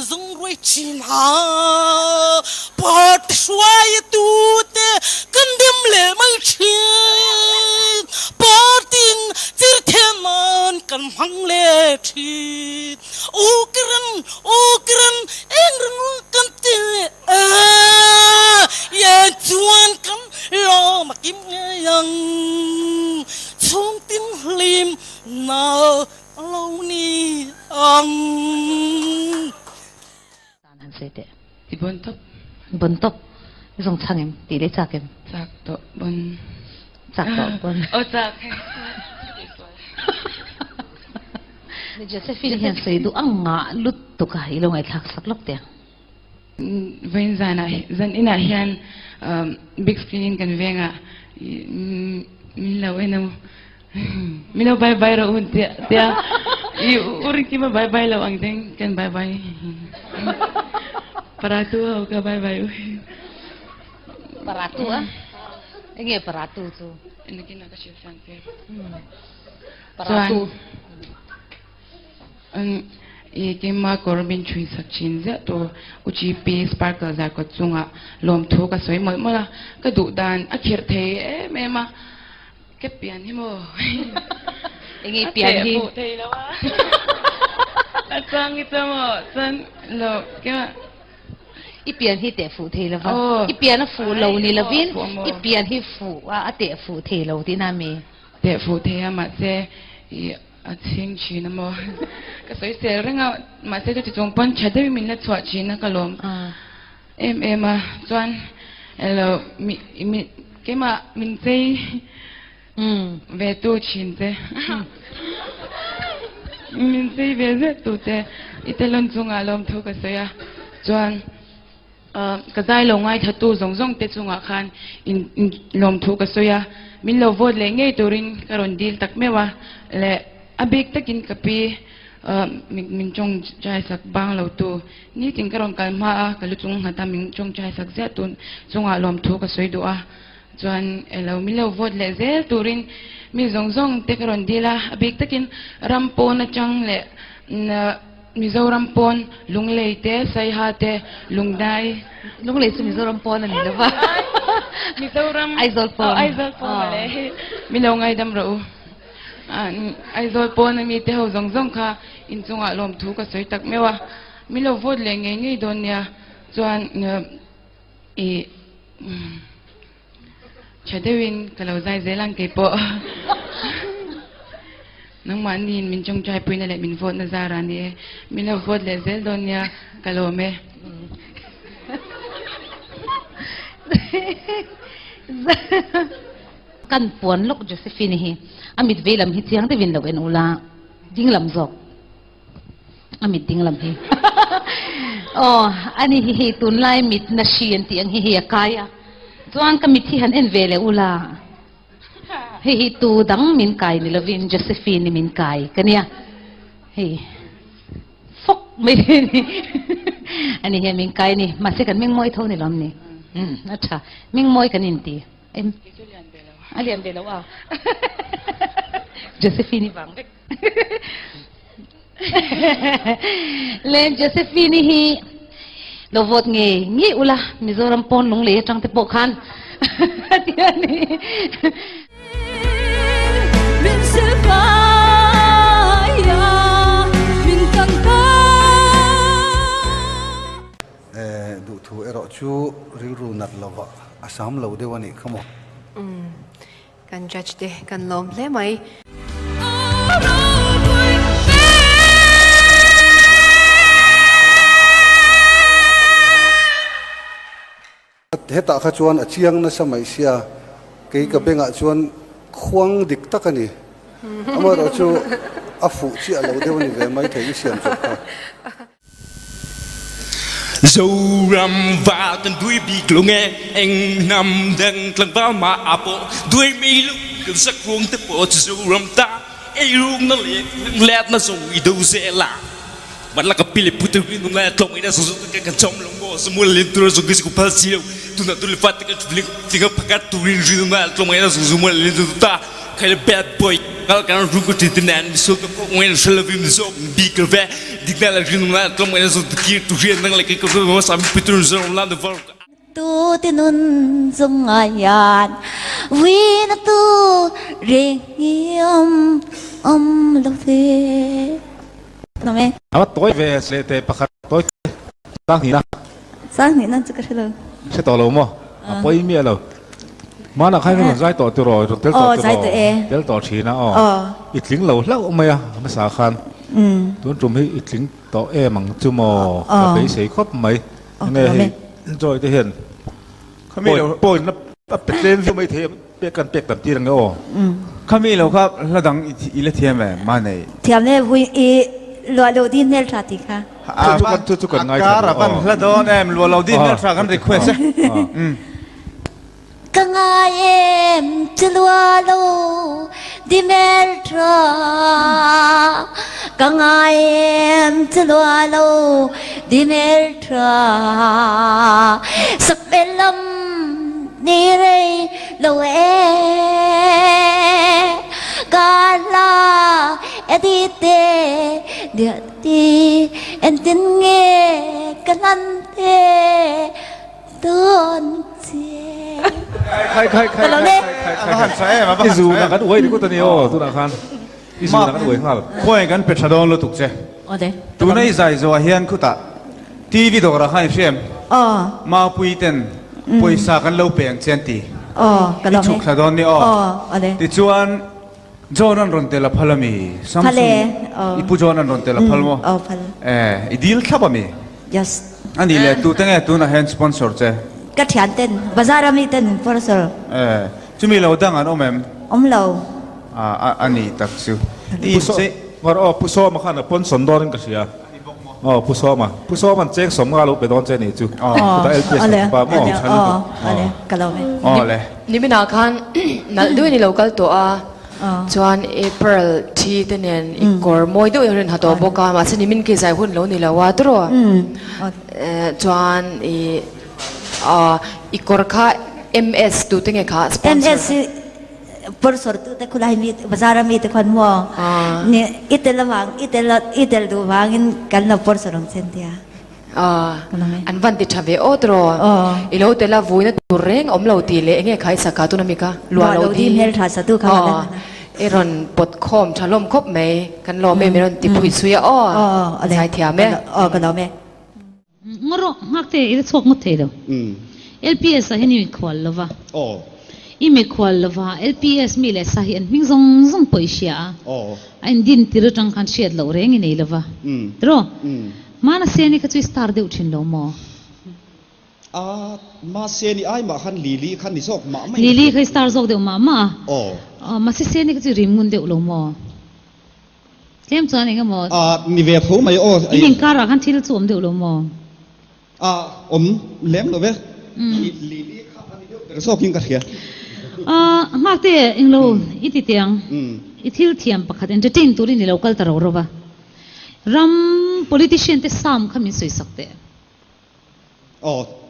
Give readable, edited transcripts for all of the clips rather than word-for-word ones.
dung ruồi chín hà bọt xoay tute cần đêm lệ mây chín bọt tin chỉ thêm man cần hăng lệ chín ukran em rung cần tê ya chuan cần lo mà kim yang chung tin lim nào lâu ni Tahan sete. Buntok. Isong changem, tile chakem. Chak to bun. Chak to bun. Oh chak. Ni Josephine hian sei du anga lut tu ka ilong ai thak sak lok te. Vain zan ina hian big screen kan venga min lo eno min lo bye bye ro un tia I uri ki ma bye bye lo ang ding kan bye bye paratu ho ka bye bye Paratu ah. Enge paratu tu. ini kina ka shi sang ke Paratu. cái mà Corbin chui sắc chín thế to uchi pi sparkle ra có chunga lom thu ka soi moi mo la ka du dan akhir the me ma cái pian hi mo Enge pian hi. thei la wa atang ita mo san lo cái I pian hi te fu the la va. I pian fu lo ni la vin. I pian hi fu a te fu the lo ti na me. te fu the ma se a thing chi na mo ka soi se renga ma se tu chung pon chade min la chwa chi na ka lom em a chuan hello mi ke ma min sei ve tu chin te min sei ve ze tu te itelon chunga lom thu ka soya chuan ka zai lo ngai thatu zong zong te chunga khan in lom thu ka soya min lo vot le ngei turin karon dil tak mewa le abek takin kapi min chong chai sak bang lo tu ni ting karon kalma kalu chung hata min chong chai sak zia tun chunga lom thu ka soi do a chuan elo mi lo vot le zel turin mi zong zong te karon dila abek takin rampon na chang le Mizo rampon lunglei te sai ha te lungdai Lunglei su Mizo rampon ani la va. Mizo ram Aizol pon. Aizol pon le mi lo ngai dam ro Aizol pon mi te ho zong zong kha in chunga lom thu ka soi tak mewa mi lo vot le nge nge don ya chuan chadewin kalau zai zelang ke po nang manin min chong chai puina le min vot na zara ni min lo vot le zel don ya kalome Kan puan lok Josephine hi amit velam hi chiang te vin lo en ula dinglam zok amit dinglam hi oh ani hi tun lai mit na sian ti ang hi kaya chuan ka mit hi han en vele ula hi tu dang min kai ni lovin Josephine min kai kania hi fok me ni ani he min kai ni ma se kan ming moi tho ni lam ni acha ming moi kan in ti em alian de lawa Josephine bang len Josephine hi lo vot nge ula Mizoram pon lung le tang te po khan tiani min se faya min kang ta du thu ero chu ru nat lova asam lo de wani khamo kan judge de kan lom le mai heta kha chuan a chiang na samai sia ke ka benga chuan khuang dik takani amar chu afu chi alo de wani ve mai thei siam chok kha Zoram va tan đuôi bị lông anh nằm đang lăng vào mà apo đuôi mi lúc cứ sắc ruộng tới bộ zoram ta ai ruộng nó lẹt nó dùng ý đâu dễ là mà là cái pile putu đi nung lẹt lông ấy đã sử dụng cái căn trong lông bò semua lentur dùng cái gì cũng phải xíu tu nak tu lepas cái tiếng tiếng pakat tu rin rin nung lẹt lông ấy đã sử dụng semua lentur ta ใครแบดบอยก็การรู้ก็ติดแน่นสุดก็เว้นเชลวิมโซบีกระแวดิกนั่นแหละที่นุ่มนั่นก็มันสุดที่ตุเรียนนั่งเลยก็รู้ว่าสามีพิทูร์ซอนลันเดอร์ฟอร์ tu tinun sungayan win tu ringiam lo fe nome awa toy ve slete pakhat toy sang ni na chu ka thelo se to lo mo poi mi lo mana khai kan zai to tu ro tel to tel to thi na itling lo hlau ma ya ma sa khan tun tum hi itling to mang chu mo ka be sei khop mai nge hi enjoy te henปอยนับเป็ดเล่นที่ไม่เทียมเป็ดกันเป็ดแบบที่รังก็ข้ามีเราครับระดังอีเลเทียมมาในเทียมเนี่ยวิ่งอีลัวโลดินเนลทราติค่ะทุกคนง่ายการะกันระดังเนี่ยลัวโลดินเนลทรากันรีเควสกังไงจะลัวโลดินเนลทรากังไงจะลัวโลดินเนลทราสักเป็นลำนี่เลยโลเอกาลาเอดิเตเดียดีเอ็นตินเงกันเตต้นเจใครเราเนี่ยหันใส่มาบ้าง ที่ซูนักกันอวยดีกว่าตัวนี้ตุนักขันที่ซูนักกันอวยข้าวพ่อยกันเป็ดชาดอนเราถูกเจ้ตัวนี้ใส่ตัวเฮียนคุตะทีวีตัวกระหันเชื่อมมาปุยเต็นปุยสักันเล่าเปลี่ยนเชนตีกันเราชุกชาดอนนี่ติดชวนจอนันรอนเตลพัลมีซัมซุงอีปูจอนันรอนเตลพัลโมอีดีลขับมี yes อันนี้เลยตัวตั้งแต่ตัวน่ะเห็นสปอนเซอร์เจ้ก็เทียนเต้นบาซารามีเต้นฟอร์เซอร์จะมีเราดังอันอมเอ็มเราอันนี้ตักซิวดีสิว่าผู้ซ้อมาขันปนสนดอนกันเสียผู้ซ้อมันเจ๊กสมกาลูกไปโดนเจนี่จูแต่LPS ป้าหม้อฉันอะไรกันเราไหมเลยนี่เป็นอาคารนั่นด้วยนี่เราก็ตัวจวนเอพริลที่เดือนอีกก่อนมวยด้วยเรื่องหัตถบอกมาสนิมินกิจใจหุ่นเรานี่แล้วว่าตัวจวนอีกก่อนค่ะ MS ตัวตั้งไงค่ะ MS ปอร์สอร์ตัวแต่คุณไอ้มีภาษาเรามีแต่คนมัวเนี่ยอิตาลีวางอิตาลีดูวางกันเราปอร์สอร์ลงเส้นเดียอันวันที่ทำเวอตัวอีเราแต่ละวุ้ยนั่นตัวเร่งอมเราตีเลยเงี้ยใครสักการตัวนั้นมีค่ะลัวเราดีเฮลทาสตูเขาเอรอนปดคอมชาลมคบไหมกันรอไม่รอนติพุยสุยอะไรใช่เทียมไหมกันเราไหมงรหักเตะอีสวกมุดเตะแล้วLPS เห็นมีควอลลวะอีมีควอลลวะ LPS มีเลยสาเหตุมิ่งซงไปเชียอันดินที่เราจังคันเชียดเราเร่งนี่ลวะตรอมานาเซียนี่ก็จะสตาร์เดอุชินเราหมอมาเซียนี่ไอ้มาขันลีขันนี่ซอกมาไม่ลีเคยสตาร์ซอกเดียวมามาเซียนี่ก็จะริมมุนเดียวเราหมอเล่มจวนนี่ก็หมอนี่เวฟเขาไม่อีหิงการักขันที่เราสวมเดียวเราหมอเล่มเราเว้ยลีขันนี่เดียวแต่ซอกยิงกระเทียมากเตะอิงโลอีติเตียงอีทิลเทียมปะขัดเอนเตอร์เทนตัวนี้เราคัลตาเราวะรัม politician เตสามขมิ้นสวยสักเตะ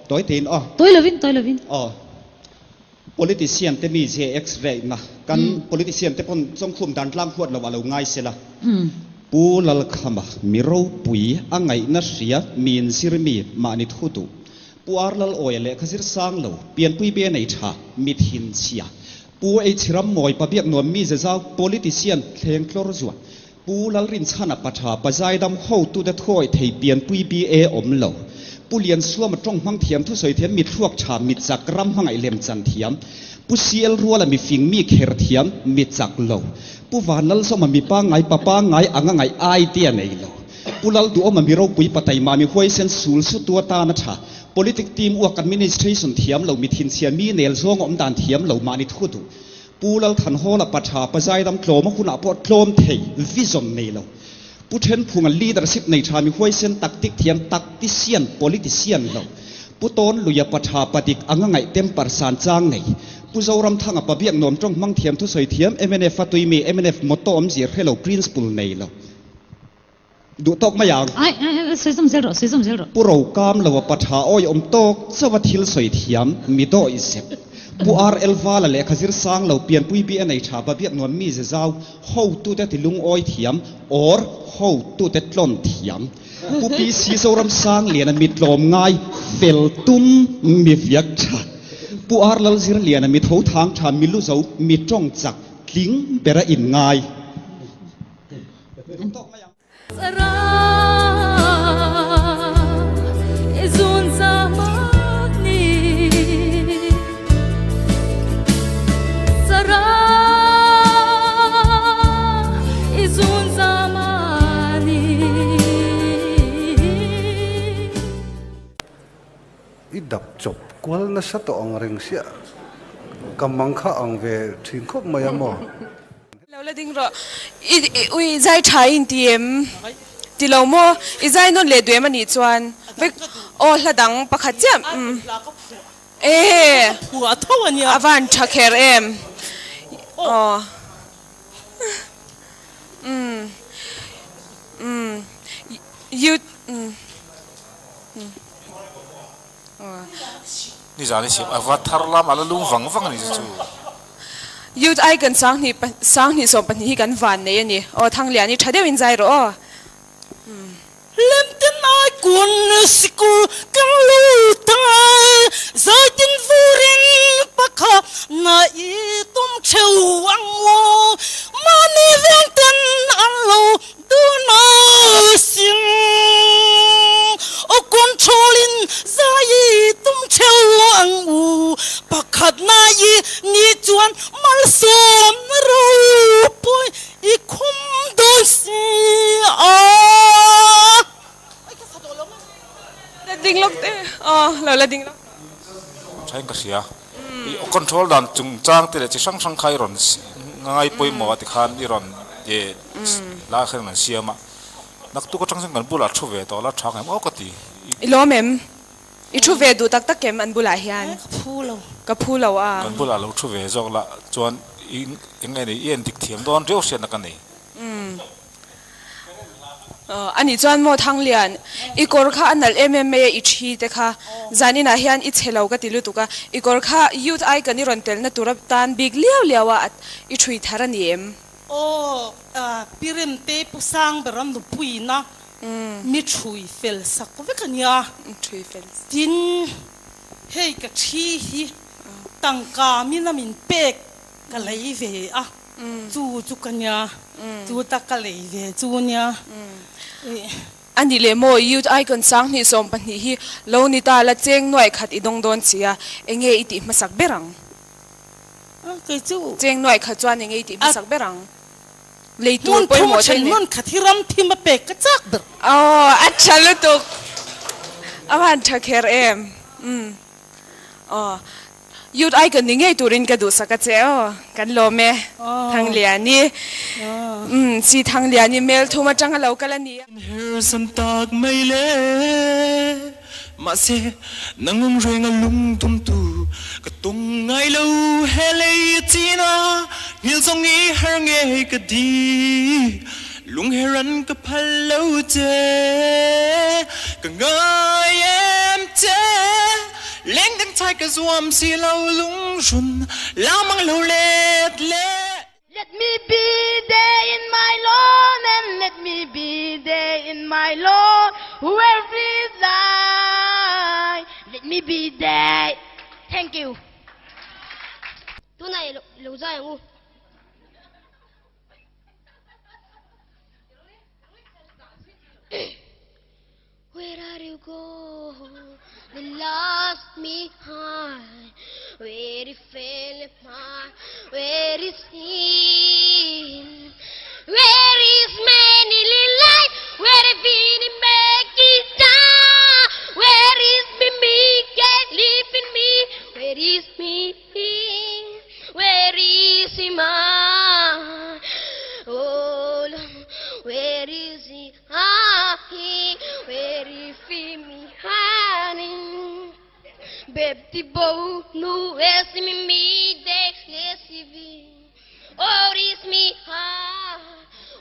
ตัวตีนตัวเลวินpolitician เตมีเจเอ็กซ์เรย์นะกัน politician เตปนสงคุมดันล่างขวดเราว่าเราง่ายเสียละปูลลขมะมีรูปุยอังไงนัชยามีนซิรมีมานิทุตุปูอาร์ลลโอยเล่ขจิรสังเราเปลี่ยนปุยเบียในชามิดหินเสียปูไอชิรัมมอยปะเบียกนวมมีเจ้า politician เทงคลอร์จวดปูลลรินชานะปัจฉาปัจจัยดำเข้าตุเดทอยเทเปลี่ยนปุยเบียอมเราปูเลียนส่วมตรงห้องเทียมทุสอยเทียมมีทั่วชามิจักรำห้องไอเลมจันเทียมปูเซียลรัวละมีฟิงมีเครเทียมมีจักเหลาปูวานลสมมีป้าไงป้าไงอ่างไงไอเตียในเหลาปูลลดูอมันมีเราปุยปะไตมามีห้วยเส้นสูลสุดตัวตานะชา politics team อวก administration เทียมเหลามีทินเซียมีเนลซองอมดานเทียมเหลามานิทุตุปูลลทันโฮละปัจฉาปัจจัยดำโคลมคุณอาปอดโคลมเทวิจอนในเหลาผู้เช่นผู้งาน leadership ในชามีห้วยเส้นตักติกเทียมตักติเซียน politician เหลาผู้ต้นลุยปัจฉาปฏิกอ่างไงเต็มปรสานจางไงผู้เจ้ารำทางปะเบียงนอมตรงมั่งเทียมทุสอยเทียม MNF ฟัตุยมี MNF มอตโต้อมเสียให้เรา principle ในเหลาดูตกมาอย่างซื้อสมเจรผู้เรากามเราปัจฉาอ้อยอมตกสวัสดิลสอยเทียมมีโตอิเซป pu ar elva la le khazir sang lo pian pui bi anei tha ba biak non mi ze zau ho tu te tilung oi thiam or ho tu te tlon thiam pu pi si so ram sang lian mit lom ngai fel tum mi viak tha pu ar lal zir lian mit ho thang tha mi lu zo mi tong chak tling bera in ngai Sara izun zamani Sara izun zamani idap chop kwal na sa to ang ring sia kamang kha ang ve thin khop maya mo la ding ro ui zai thai in tiem ti lo mo I zai non le dwe mani chuan vek o hladang pakhat cham phua thawani avan thakher em you ni zani sim avatar lam ala lung vang ni chu youth ai kan sang ni som pan hi kan van nei ani o thang liani thade win zai ro lem tin ai kun sikul kan lu tai zai tin furin pakha na I tum cheu wang wo mani ven ten an lo du na sin o controlin zai tum cheu wang wo pakhat na I ni chuan mal sem ro poi I khum do si ding lok te la ding lok chain ka sia I control dan chung chang te chi sang sang khai ron ngai poi mo ti khan I ron ye la khen na sia ma nak tu ko chang sang kan bula thu ve to la thak em o ka ti I lo mem I thu ve du tak tak kem an bula hian ka phulo a kan bula lo thu ve jok la chuan ngai ni yen dik thiam don reu sian na kan nei ani chuan mo thang lian I kor kha anal MMA I thi te kha zani na hian I chelo ka tilu tuka I kor kha youth ai kan I ron tel na turap tan big liaw liawa at I thui tharani em pirim te pusang beram du puina mi thui fel sak ve kania thui fel tin hei ka thi hi tangka mi na min pek ka lei ve a chu kanya chu ta ka lei ve chu nya ani le mo youth ai kan sang ni som pan hi lo ni ta la cheng noi khat I dong don chia enge I ti masak berang ke chu cheng noi kha chuan enge I ti masak berang leitur poi mo chen mon khathiram thima pek ka chak ber acha lu tuk awan thakher em youth ai kan ningai turin ka du saka che kan lo me thang liani si thang liani mel thuma chang lo kalani her san tak mai le ma se nangong renga lung tum tu ka tung ngai lo hele tina nil song ni her nge ka di lung heran ka phalo che ka ngai em che leng dang thai ka zuam si lo lung run la mang lo let Let me be there in my Lord, and let me be there in my Lord, whoever is I. Let me be there. Thank you. Tonight, lâu dài ngu. Where are you go? They lost me high. Where he fell apart. Where is he? Where is many light? Where if he make it down? Where is me get live in me? Where is me? Where is he mine? Oh Lord, where is he? Where is he me hiding? Baby boy, no es me de lesivi. Oh, is me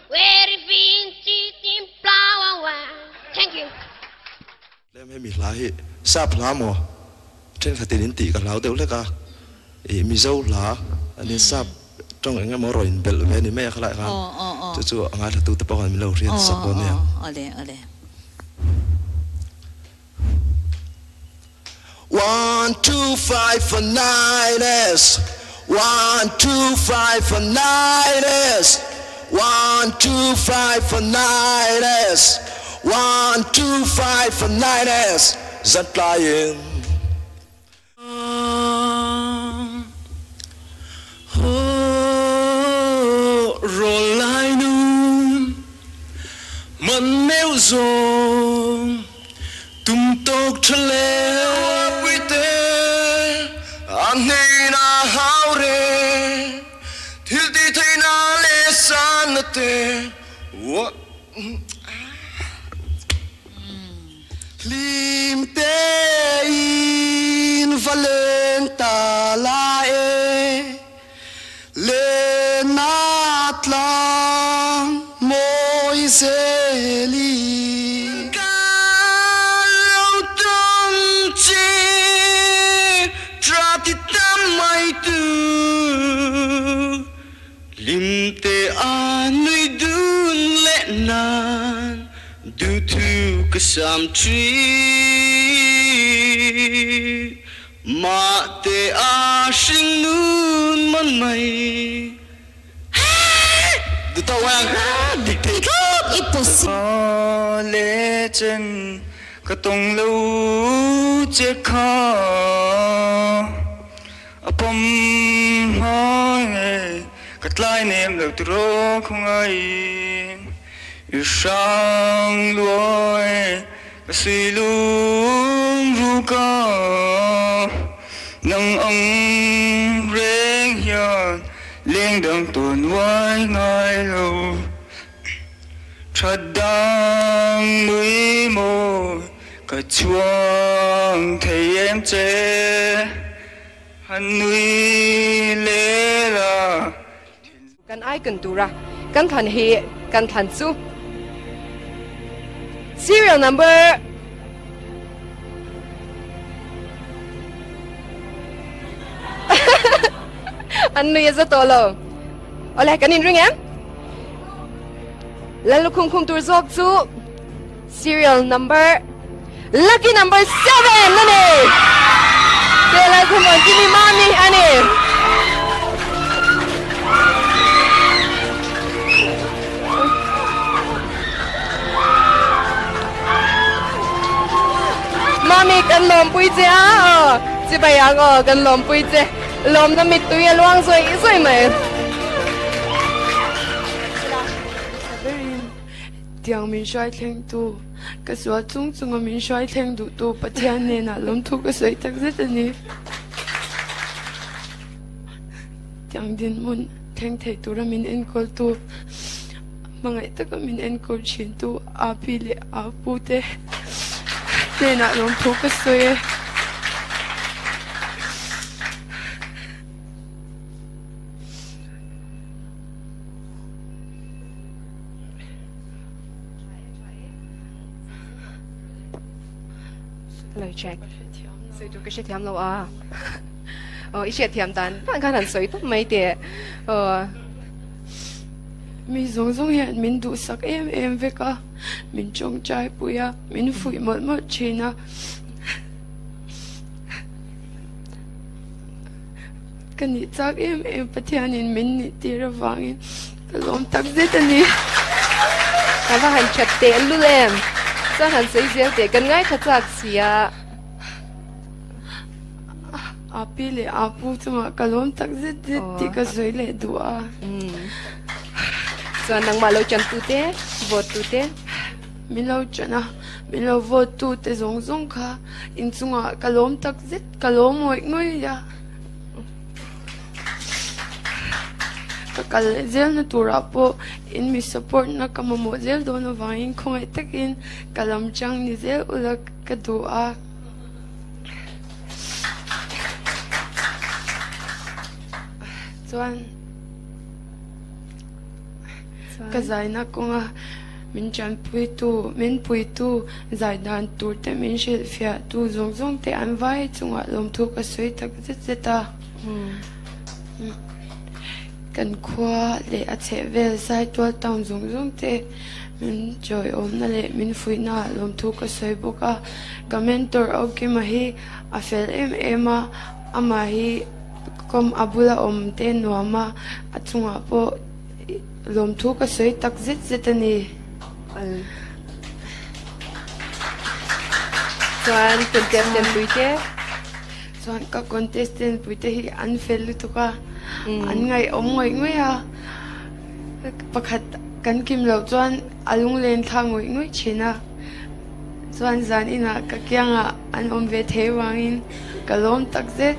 where if he cheating flower? Thank you. Let me lie. Sa plamo. Trên khát tiền tỷ cả lão đều lấy cả. Mizo la ani sap trong anh em mò rồi bel về ni mẹ khai kan chú anh là tu tập quan mình lâu riêng sắp con nè One, two, five for nines. 1, 2, 5 for nines. 1, 2, 5 for nines. 1, 2, 5 for nines. Rất lying. Rồi lại nung mình nêu rồi tung tốc trở lên với tên anh ấy na hao re thiếu đi thấy na lệ san na te lim te in valenta la e le nat lang moi zeli lim te anui dun le nan du tu kasam tree ma te a sing nun man mai du tao wang dik dik impossible le chen ka tong lu che kha apom hai cắt lại niềm được trôi không ai yêu sang lối cái suy luôn ru ca nâng ông rèn hiền liên đằng tuần vai ngay lâu chợt đang mũi môi cả chuông thấy em chê hắn nuôi lê là kan ai kan tura kan than he kan than chu serial number anh nuôi rất to lo ole kan in ring em lalu khung khung tur zok chu serial number lucky number 7 nani tela khum on kini mami ani Mami kan lom pui che a chỉ bây giờ kan lom pui che lom na mit tui luang soi soi mai tiếng mình xoay theng tu cái số chung chung mình xoay theng đủ tu bắt thiên nên là lom thu cái sợi tắc rất là nhiều tiếng điện mun theng thầy tu ra mình en call tu mà ngày tất cả mình en call chuyện tu api le apu te nên là lom thu cái sợi lời check sợi tu cái sẽ thiam lâu à ý sẽ thiam tan bạn khả năng sợi tốt mấy tiệt mình giống giống hiện mình đủ sắc em về cả mình trông trai bùi à mình phủi một chuyện à cái này chắc em bắt thiên nên mình nị tì ra vàng cái lom tắc dết anh đi cái vào hành chặt tệ luôn em chắc hành sấy riêng tệ cần ngay thật chắc gì à api le apu cuma cái lom tắc dết thì cái sợi le đua cho năng mà lâu chân tu thế vợ tu thế mình lâu chân à mình lâu vợ tu thế giống giống cả in chung à cái lom tắc dết cái lom mọi người ya cái zel na tura po in mi support na kama mo zel do na vain kung ay takin kalam chang ni zel ula kadua Chuan kazai na ko nga min chan pui tu min pui tu zai dan tur te min shil fia tu zong zong te an vai chunga lom thu ka soi tak zeta kan khua le a che vel sai tol tawn zong zong te min joy om na le min fui na lom thu ka soi boka ka mentor au ki ma hi a fel ema ama hi kom abula om te nuama achunga po lom thu ka soi tak zetani chuan contestant puite chuan ka contestant puite hi an fel tu ka an ngai om ngoi ngoi a pakhat kan kim lo chuan alung len thang ngoi ngoi china chuan zan ina ka kyanga an om ve the wangin kalom tak zet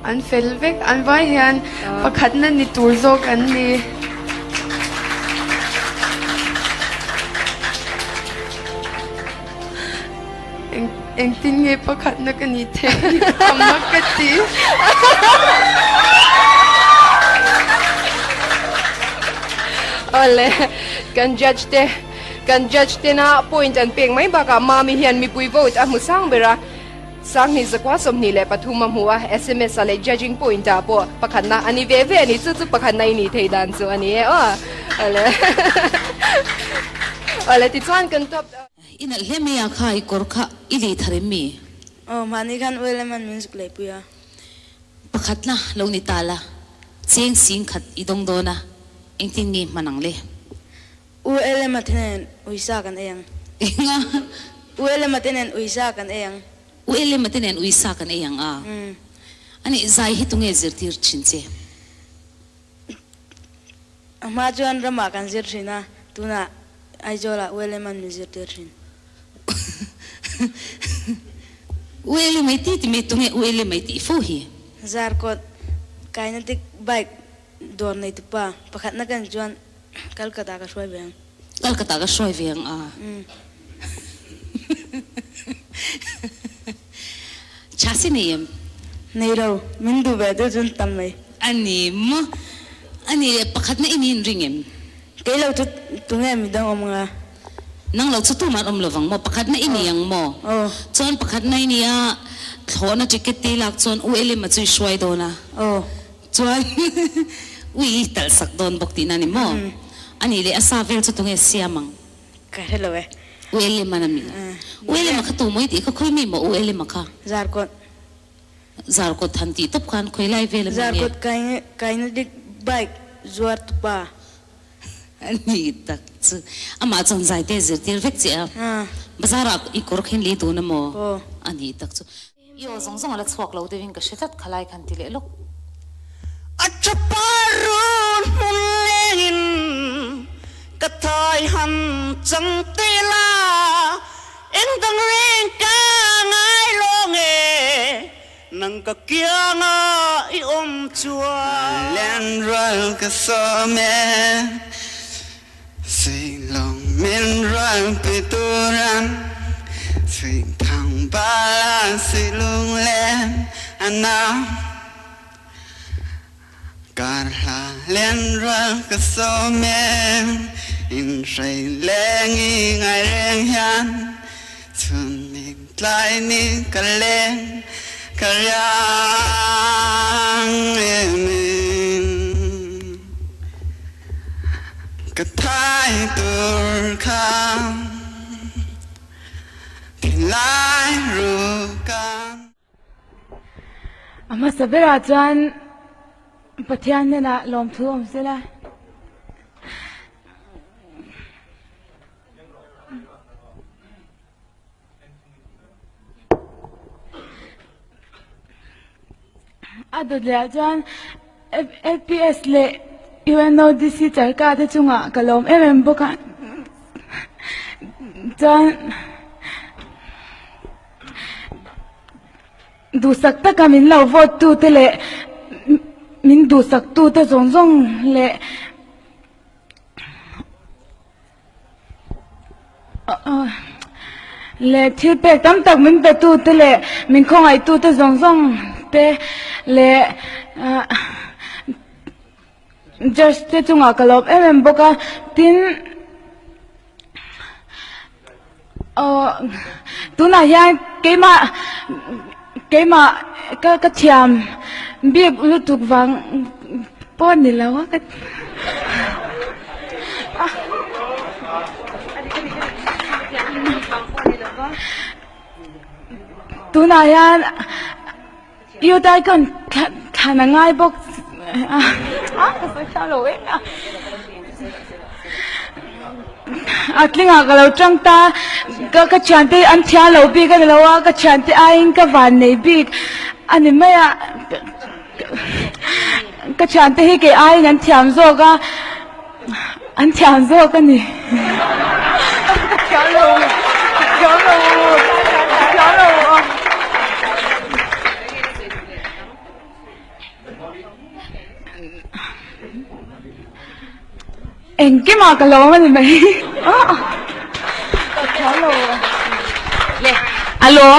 an fel vek an vai hian pakhat na ni tur zok an ni eng tin nge pakhat na ka ni the amma ka ti ole kan judge te na point an peng mai baka mami hian mi pui vote a musang bera sang ni zakwa som ni le pathuma huwa sms ale judging point a po pakhat na ani ve ve ni chu pakhat nai ni thei dan chu ani e o ole ti chuan kan top ina lemia khai korkha ili tharemi mani kan eleman music le puya pakhatna lo ni tala cheng sing khat idong dona engtin ngi manang le u eleman thenen uisa kan eyang enga u eleman thenen uisa kan eyang u eleman thenen uisa kan eyang a ani zai hitunge zirtir chinche ama juan rama kan zirthina tuna aijola u eleman music tirthin uele mai ti me tunge uele mai ti fu hi zarkot kinetic bike dor nei tu pa pakhat na kan juan kalkata ka shoi veng a chasi neyem nei ro min du be do jun tam mai ani mo ani pakhat na inin ringem keilo tu nge mi dang om nga nang lo chu tu man om lovang mo pakhat na iniyang mo chon pakhat na inia thona ticket ti lak chon uele ma chui shwai dona chon ui tal sak don bokti na ni mo ani le asa vel chu tunge siamang ka hello we uele manami uele ma khatu moi ti ka khoi mi mo uele ma kha zarkot thanti top khan khoi lai vel ma zarkot kaine dik bike zuar tu pa ani tak chu ama chon zai te zir tir vek che bazara I kor khin li tu na mo ani tak chu yo zong zong ala chhuak lo devin ka shetat khalai khan ti le lok achaparun mulengin kathai han chang tela eng dang reng ka ngai longe nang ka kianga I om chua len ral ka so me Sing long min ral pituran Sing thang bala silung len anam Karla len ral ka so men In shay leng I ngai reng hian Chun ni tlai ni ka leng ka riang emin Ka thai tur kham Ki lai ru kam ama sabera chuan pathian nena lom thu om sela ado le chuan FPS le UNODC charka te chunga kalom boka chuan du sakta kamin lo vote tu te le min du sak tu te zong zong le le thil pe tam tak min pe tu te le min khong ai tu te zong zong pe le just te chunga kalop boka tin tu na hian keima ka thiam biak lu tuk wang pon ni lawa ka tu na hian yêu dai kon khana ngai bok ka sai sa lo e atlinga ka lo tang ta ka chante an thia lo bi ka lo ka chante ain ka van nei bi ani maya ka chante hi ke ain an thiam zo ka ni chalo em cái mà cái lỗ mà thì mày alo